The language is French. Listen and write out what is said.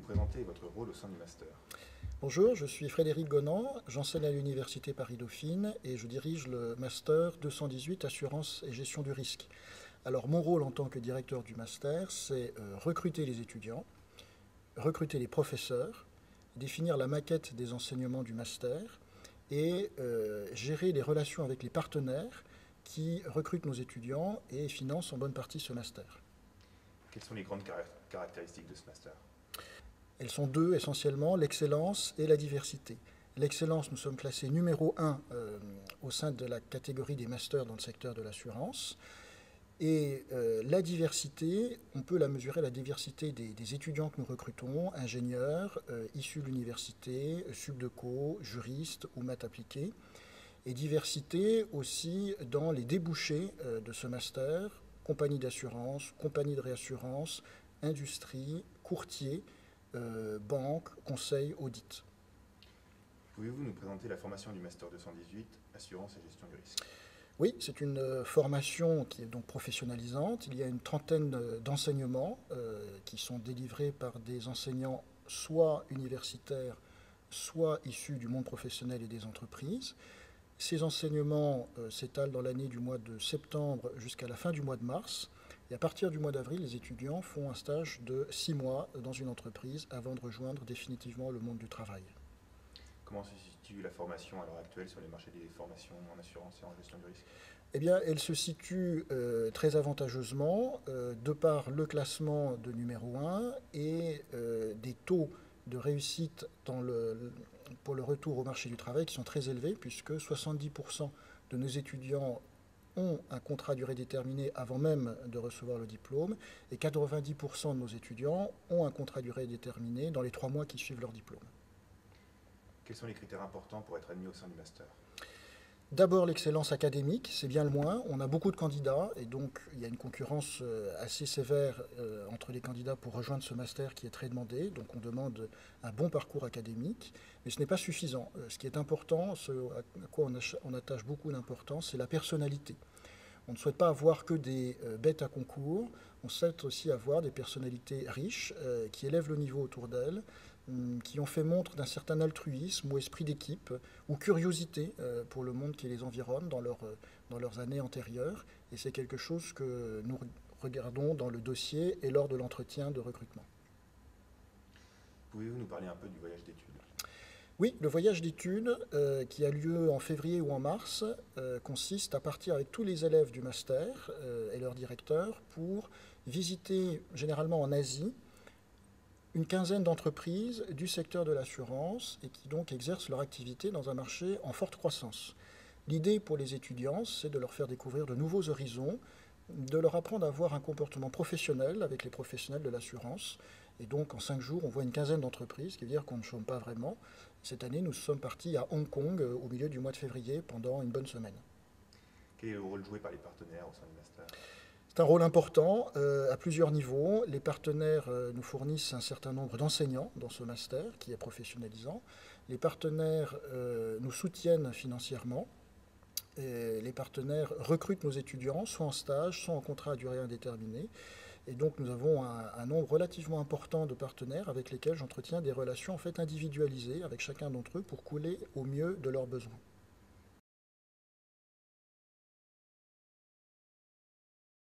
présenter votre rôle au sein du master? Bonjour, je suis Frédéric Gonnan, j'enseigne à l'Université Paris-Dauphine et je dirige le Master 218 Assurance et Gestion du risque. Alors mon rôle en tant que directeur du Master, c'est recruter les étudiants, recruter les professeurs, définir la maquette des enseignements du Master et gérer les relations avec les partenaires qui recrutent nos étudiants et financent en bonne partie ce Master. Quelles sont les grandes caractéristiques de ce master? Elles sont deux essentiellement, l'excellence et la diversité. L'excellence, nous sommes classés numéro 1 au sein de la catégorie des masters dans le secteur de l'assurance. Et la diversité, on peut la mesurer, la diversité des étudiants que nous recrutons, ingénieurs, issus de l'université, subdeco, juristes ou maths appliquées. Et diversité aussi dans les débouchés de ce master, compagnie d'assurance, compagnie de réassurance, industrie, courtier, banque, conseil, audit. Pouvez-vous nous présenter la formation du Master 218, Assurance et Gestion du risque? Oui, c'est une formation qui est donc professionnalisante. Il y a une trentaine d'enseignements qui sont délivrés par des enseignants soit universitaires, soit issus du monde professionnel et des entreprises. Ces enseignements s'étalent dans l'année du mois de septembre jusqu'à la fin du mois de mars. Et à partir du mois d'avril, les étudiants font un stage de 6 mois dans une entreprise avant de rejoindre définitivement le monde du travail. Comment se situe la formation à l'heure actuelle sur les marchés des formations en assurance et en gestion du risque? Eh bien, elle se situe très avantageusement de par le classement de numéro 1 et des taux de réussite pour le retour au marché du travail qui sont très élevés puisque 70% de nos étudiants ont un contrat à durée déterminée avant même de recevoir le diplôme et 90% de nos étudiants ont un contrat à durée déterminée dans les 3 mois qui suivent leur diplôme. Quels sont les critères importants pour être admis au sein du master? D'abord l'excellence académique, c'est bien le moins. On a beaucoup de candidats et donc il y a une concurrence assez sévère entre les candidats pour rejoindre ce master qui est très demandé. Donc on demande un bon parcours académique, mais ce n'est pas suffisant. Ce qui est important, ce à quoi on attache beaucoup d'importance, c'est la personnalité. On ne souhaite pas avoir que des bêtes à concours, on souhaite aussi avoir des personnalités riches qui élèvent le niveau autour d'elles, qui ont fait montre d'un certain altruisme ou esprit d'équipe ou curiosité pour le monde qui les environne dans leurs années antérieures. Et c'est quelque chose que nous regardons dans le dossier et lors de l'entretien de recrutement. Pouvez-vous nous parler un peu du voyage d'études? Oui, le voyage d'études qui a lieu en février ou en mars consiste à partir avec tous les élèves du master et leurs directeurs pour visiter généralement en Asie une quinzaine d'entreprises du secteur de l'assurance et qui donc exercent leur activité dans un marché en forte croissance. L'idée pour les étudiants, c'est de leur faire découvrir de nouveaux horizons, de leur apprendre à avoir un comportement professionnel avec les professionnels de l'assurance. Et donc en 5 jours, on voit une quinzaine d'entreprises, ce qui veut dire qu'on ne chôme pas vraiment. Cette année, nous sommes partis à Hong Kong au milieu du mois de février pendant une bonne semaine. Quel est le rôle joué par les partenaires au sein du master? C'est un rôle important à plusieurs niveaux. Les partenaires nous fournissent un certain nombre d'enseignants dans ce master qui est professionnalisant. Les partenaires nous soutiennent financièrement. Et les partenaires recrutent nos étudiants, soit en stage, soit en contrat à durée indéterminée. Et donc nous avons un nombre relativement important de partenaires avec lesquels j'entretiens des relations en fait individualisées avec chacun d'entre eux pour couler au mieux de leurs besoins.